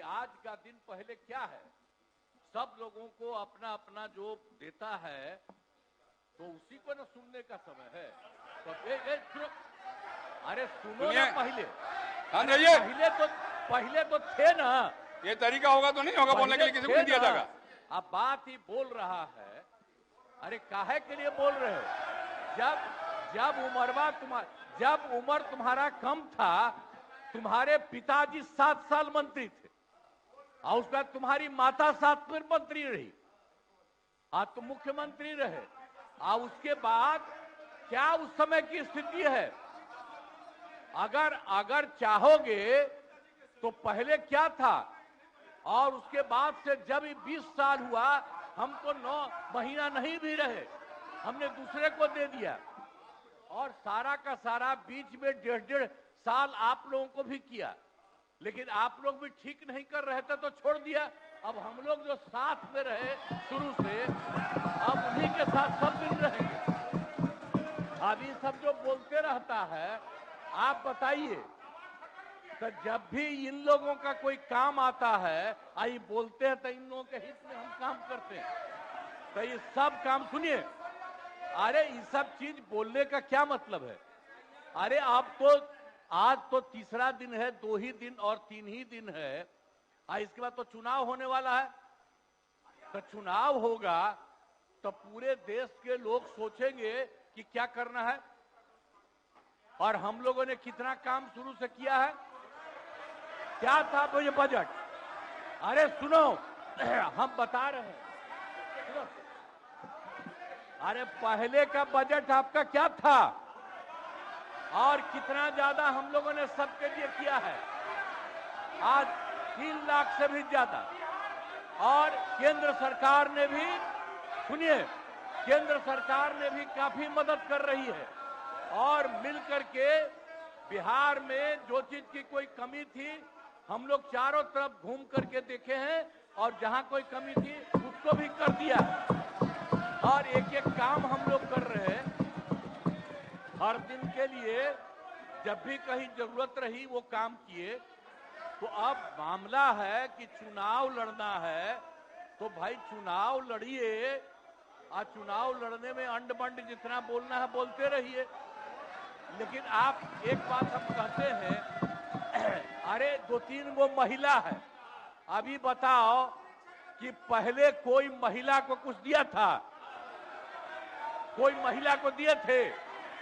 आज का दिन पहले क्या है, सब लोगों को अपना अपना जो देता है तो उसी को न सुनने का समय है। तो अरे सुनो ना पहले। पहले तो थे ना। ये तरीका होगा तो नहीं होगा बोलने के लिए, किसी को नहीं दिया जाएगा। अब बात ही बोल रहा है। अरे काहे के लिए बोल रहे हो? जब उम्र तुम्हारा कम था, तुम्हारे पिताजी 7 साल मंत्री थे और उसके बाद तुम्हारी माता 7 फिर मंत्री रही, आज तुम मुख्यमंत्री रहे। और उसके बाद क्या उस समय की स्थिति है? अगर चाहोगे तो पहले क्या था और उसके बाद से जब 20 साल हुआ, हम तो 9 महीना नहीं भी रहे, हमने दूसरे को दे दिया। और सारा का सारा बीच में 1.5 साल आप लोगों को भी किया, लेकिन आप लोग भी ठीक नहीं कर रहे थे तो छोड़ दिया। अब हम लोग जो साथ में रहे शुरू से, अब उन्हीं के साथ सब दिन रहेंगे। अभी सब जो बोलते रहता है, आप बताइए, तो जब भी इन लोगों का कोई काम आता है, आई बोलते हैं तो इन लोगों के हित में हम काम करते हैं। तो ये सब काम सुनिए, अरे ये सब चीज बोलने का क्या मतलब है? अरे आप तो आज तो तीसरा दिन है, 2 ही दिन और 3 ही दिन है, इसके बाद तो चुनाव होने वाला है। तो चुनाव होगा तो पूरे देश के लोग सोचेंगे कि क्या करना है, और हम लोगों ने कितना काम शुरू से किया है। क्या था वो ये बजट? अरे सुनो, हम बता रहे हैं, सुनो। अरे पहले का बजट आपका क्या था और कितना ज्यादा हम लोगों ने सबके लिए किया है? आज 3 लाख से भी ज्यादा। और केंद्र सरकार ने भी, सुनिए, केंद्र सरकार ने भी काफी मदद कर रही है। और मिलकर के बिहार में जो चीज की कोई कमी थी, हम लोग चारों तरफ घूम करके देखे हैं और जहां कोई कमी थी उसको भी कर दिया। और एक एक काम हम लोग कर रहे हैं हर दिन के लिए। जब भी कहीं जरूरत रही वो काम किए। तो अब मामला है कि चुनाव लड़ना है तो भाई चुनाव लड़िए, और चुनाव लड़ने में अंड बंड जितना बोलना है बोलते रहिए। लेकिन आप एक बात हम कहते हैं, अरे 2-3 वो महिला है, अभी बताओ कि पहले कोई महिला को कुछ दिया था? कोई महिला को दिए थे?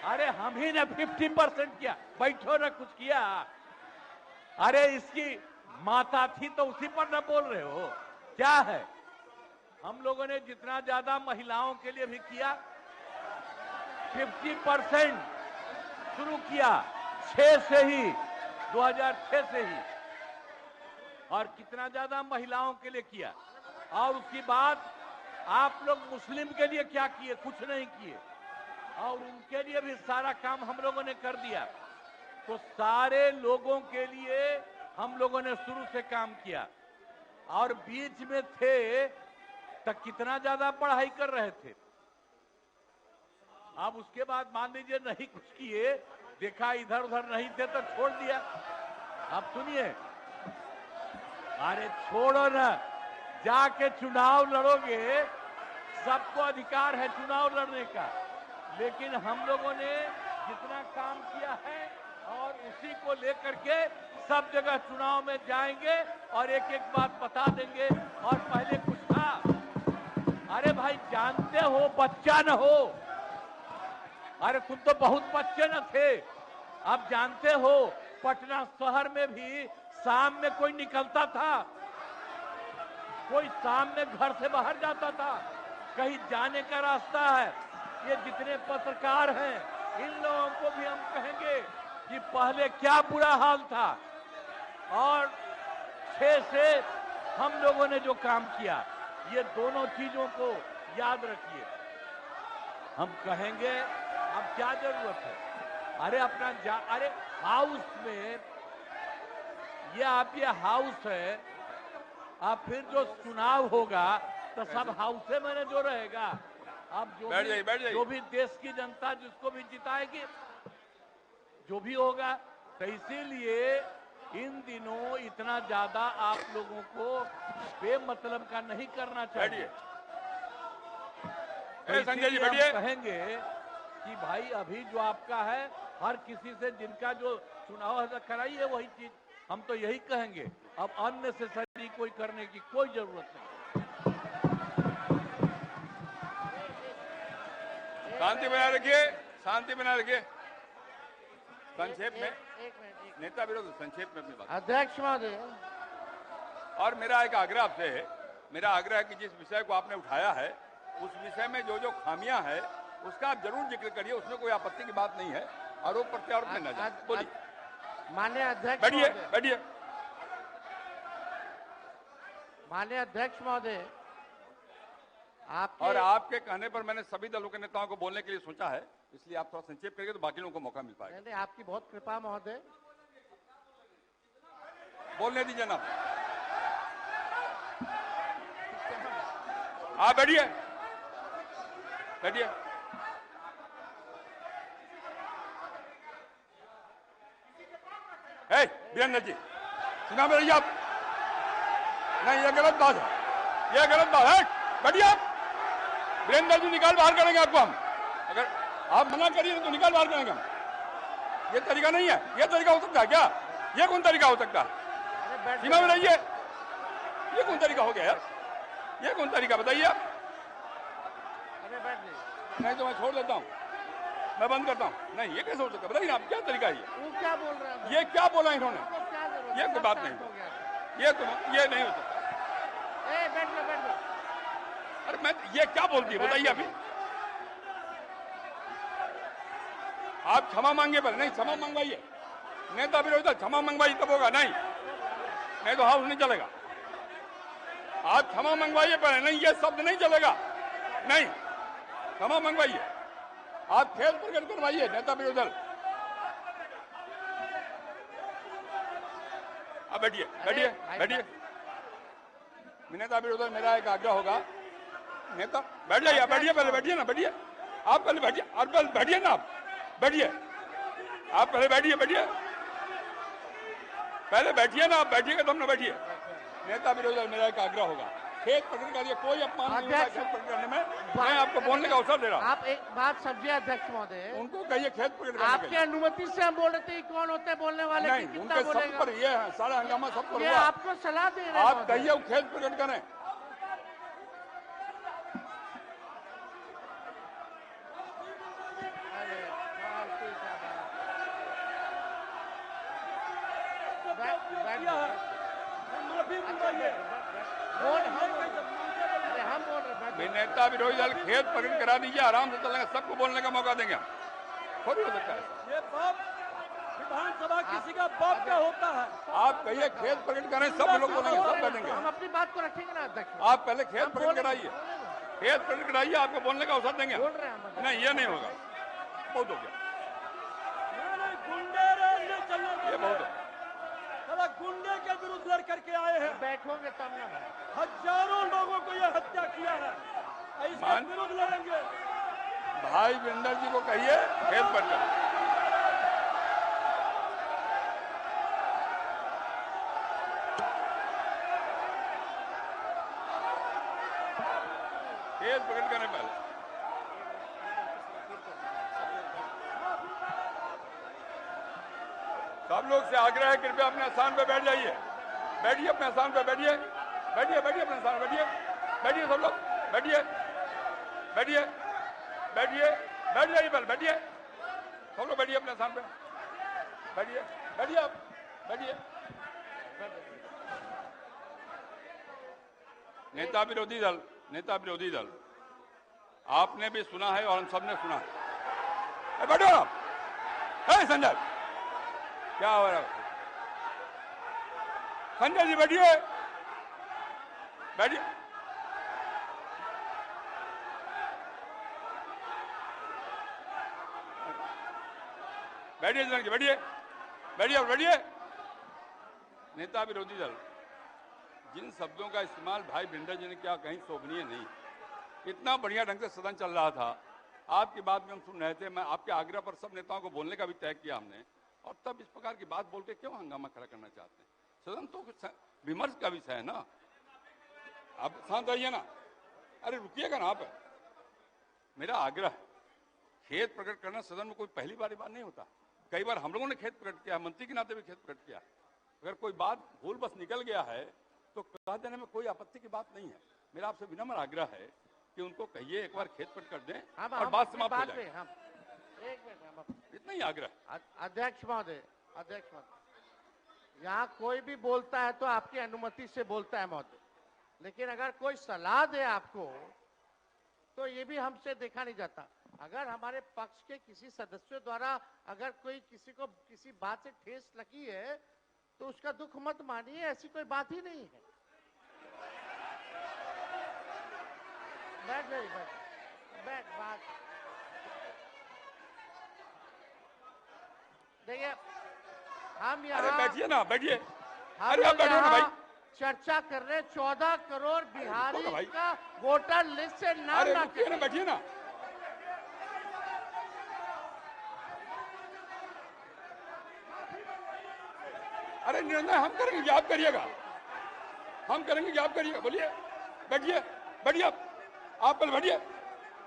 अरे हम ही ने 50% किया, बैठो ना, कुछ किया। अरे इसकी माता थी तो उसी पर ना बोल रहे हो? क्या है? हम लोगों ने जितना ज्यादा महिलाओं के लिए भी किया, 50% शुरू किया 6 से ही, 2006 से ही। और कितना ज्यादा महिलाओं के लिए किया। और उसके बाद आप लोग मुस्लिम के लिए क्या किए? कुछ नहीं किए। और उनके लिए भी सारा काम हम लोगों ने कर दिया। तो सारे लोगों के लिए हम लोगों ने शुरू से काम किया। और बीच में थे तो कितना ज्यादा पढ़ाई कर रहे थे। अब उसके बाद मान लीजिए नहीं कुछ किए, देखा इधर उधर नहीं थे तो छोड़ दिया। अब सुनिए, अरे छोड़ो ना, जाके चुनाव लड़ोगे, सबको अधिकार है चुनाव लड़ने का। लेकिन हम लोगों ने जितना काम किया है और उसी को लेकर के सब जगह चुनाव में जाएंगे और एक एक बात बता देंगे। और पहले कुछ था, अरे भाई जानते हो, बच्चा न हो, अरे तुम तो बहुत बच्चे न थे। अब जानते हो पटना शहर में भी शाम में कोई निकलता था? कोई शाम में घर से बाहर जाता था? कहीं जाने का रास्ता है? ये जितने पत्रकार हैं इन लोगों को भी हम कहेंगे कि पहले क्या बुरा हाल था। और 6 से हम लोगों ने जो काम किया, ये दोनों चीजों को याद रखिए। हम कहेंगे अब क्या जरूरत है? अरे अपना अरे हाउस में, ये हाउस है, अब फिर जो चुनाव होगा तो सब हाउसे में जो रहेगा। अब जो भी देश की जनता जिसको भी जिताएगी, जो भी होगा। तो इसीलिए इन दिनों इतना ज्यादा आप लोगों को बेमतलब का नहीं करना चाहिए। संजय जी हम बैठिए। कहेंगे कि भाई अभी जो आपका है, हर किसी से जिनका जो चुनाव है कराइए वही चीज, हम तो यही कहेंगे। अब अननेसेसरी कोई करने की कोई जरूरत नहीं। शांति बनाए रखिए, शांति बनाए रखिए। संक्षेप में नेता विरोध, संक्षेप में अपनी बात। अध्यक्ष महोदय, और मेरा एक आग्रह आपसे है, मेरा आग्रह है कि जिस विषय को आपने उठाया है उस विषय में जो जो खामियां है उसका आप जरूर जिक्र करिए, उसमें कोई आपत्ति की बात नहीं है। आरोप प्रत्यारोप में न जाए। बोलिए। माननीय अध्यक्ष बैठिए महोदय, बैठिए। माननीय अध्यक्ष महोदय, और आपके कहने पर मैंने सभी दलों के नेताओं को बोलने के लिए सोचा है, इसलिए आप थोड़ा संक्षेप करिए तो बाकी लोगों को मौका मिल पाएगा। नहीं, आपकी बहुत कृपा महोदय। बोलने दीजिए ना। आप बैठिए बैठिए। वीरेंद्र जी सुना मेरी आप? नहीं, ये गलत बात है, ये गलत बात है। बैठिए आप। वीरेंद्र जी निकाल बाहर करेंगे आपको हम, अगर आप मना करिए तो निकाल बाहर करेंगे हम। ये तरीका नहीं है, ये तरीका हो सकता है क्या? ये कौन तरीका हो सकता है? सीमा में रहिए। ये कौन तरीका हो गया यार? ये कौन तरीका बताइए आप? नहीं तो मैं छोड़ देता हूँ, मैं बंद करता हूँ। नहीं, ये कैसे हो सकता है? बताइए आप, क्या तरीका है ये? वो क्या बोल रहे हैं? ये क्या बोला इन्होंने? ये कोई बात हो नहीं, गया। ये नहीं हो सकता। बैठ लो। अरे मैं, ये क्या बोलती है बताइए अभी? आप क्षमा मांगे पर नहीं, क्षमा मंगवाइए। नेता विरोधी दल क्षमा मंगवाइए तब होगा, नहीं तो हाउस नहीं चलेगा। आप क्षमा मंगवाइए पर, नहीं ये शब्द नहीं चलेगा। नहीं, क्षमा मंगवाइए। आप खेल प्रकट करवाइए नेता विरोधी दल। अब बैठिए बैठिए बैठिए। नेता विरोधी दल, मेरा एक आग्रह होगा, नेता बैठ जाइए, बैठिए पहले, बैठिए ना, बैठिए आप पहले, बैठिए और पहले बैठिए ना, आप बैठिए, आप पहले बैठिए, पहले बैठिए ना, आप बैठिएगा तब ना बैठिए। नेता विरोधी दल, मेरा एक आग्रह होगा, खेत प्रकट करिए, कोई अपमान नहीं होगा खेत प्रकट करने में। मैं आपको बोलने का अवसर दे रहा हूँ। आप एक बात समझिए अध्यक्ष महोदय, उनको कहिए खेत प्रकट करने आपकी अनुमति से हम बोल रहे थे कौन होते हैं बोलने वाले? नहीं, उनके सब पर ये है, सारा हंगामा सब पर ये हुआ। आपको सलाह दे रहे हैं। आप कहिए वो खेत प्रकट करें। नेता विरोधी दल खेत प्रकट करा दीजिए, आराम से चलेंगे, सबको बोलने का मौका देंगे हम। थोड़ी हो सकता है ये बाप विधानसभा किसी का बाप का होता है। आप कहिए खेत प्रकट करें, सब लोग बोलेंगे, सब बैठेंगे। हम अपनी बात को रखेंगे ना अध्यक्ष। आप पहले खेत प्रकट कराइए, खेत प्रकट कराइए, आपको बोलने का अवसर देंगे। बोल रहे हैं नहीं, ये नहीं होगा, बहुत हो गया, ये बहुत हो। गुंडे के विरुद्ध लड़ करके आए हैं, बैठोगे तब ना भाई। हजारों लोगों को यह हत्या किया है, इसके विरुद्ध लड़ेंगे। भाई वीरेंद्र जी को कहिए खेत प्रकट करें। खेत प्रकट करने पहले सब लोग से आग्रह है, कृपया अपने स्थान पर बैठ जाइए, बैठिए अपने स्थान पर, बैठिए बैठिए बैठिए अपने स्थान पर बैठिए, बैठिए सब लोग, बैठिए बैठिए बैठिए, बैठ जाइए पहले, बैठिए सब लोग, बैठिए अपने स्थान पर, बैठिए बैठिए आप बैठिए। नेता विरोधी दल, नेता विरोधी दल, आपने भी सुना है और हम सबने सुना है। बैठो आप। संजय, क्या हो रहा है? संजय जी बैठिए, बैठिए। बैठिए संजय जी, बैठिए बैठिए बैठिए। नेता विरोधी दल, जिन शब्दों का इस्तेमाल भाई वीरेंद्र जी ने किया, कहीं शोभनीय नहीं। इतना बढ़िया ढंग से सदन चल रहा था, आपकी बात भी हम सुन रहे थे। मैं आपके आग्रह पर सब नेताओं को बोलने का भी तय किया हमने, और तब इस प्रकार की बात बोल के क्यों हंगामा खड़ा करना चाहते हैं? सदन तो विमर्श का विषय है ना। आप शांत रहिए ना। अरे रुकिएगा ना आप। मेरा आग्रह, खेद प्रकट करना सदन में कोई पहली बार बात नहीं होता। कई बार हम लोगों ने खेद प्रकट किया, मंत्री के नाते भी खेद प्रकट किया। अगर कोई बात भूल बस निकल गया है तो कह देने में कोई आपत्ति की बात नहीं है। मेरा आपसे विनम्र आग्रह है कि उनको कहिए एक बार खेद प्रकट कर दें और बात समाप्त हो जाए। एक मिनट, इतना ही आग्रह। अध्यक्ष महोदय, यहाँ कोई भी बोलता है तो आपकी अनुमति से बोलता है महोदय, लेकिन अगर कोई सलाह दे आपको तो ये भी हमसे देखा नहीं जाता। अगर हमारे पक्ष के किसी सदस्यों द्वारा अगर कोई किसी को किसी बात से ठेस लगी है तो उसका दुख मत मानिए, ऐसी कोई बात ही नहीं है। बैठ बात देखिए, हम यहाँ बैठिए ना, बैठिए। अरे आप बैठो ना भाई। चर्चा कर रहे 14 करोड़ बिहारी का वोटर लिस्ट से नाम ना बैठिए ना। अरे निर्णय हम करेंगे कि आप करिएगा? हम करेंगे कि आप करिएगा? बोलिए। बैठिए, बैठिए आप पहले बैठिए।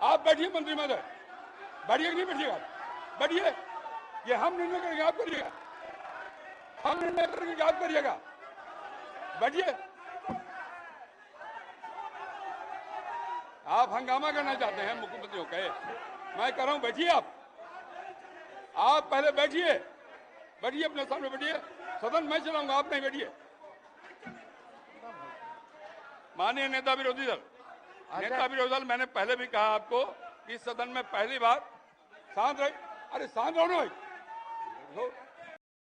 आप बैठिए मंत्री महोदय, बैठिए कि नहीं बैठिएगा? बैठिए। ये हम निर्णय करेंगे, आप करिएगा? हम निर्णय करेंगे कि आप करिएगा? बैठिए। आप हंगामा करना चाहते हैं मुख्यमंत्री को कहे, मैं कह रहा हूं बैठिए। आप पहले बैठिए, बैठिए अपने सामने बैठिए। सदन मैं चलाऊंगा, आप नहीं बैठिए। माननीय नेता विरोधी दल, मैंने पहले भी कहा आपको कि सदन में पहली बार शांत रहे। अरे शांत रहो ना भाई।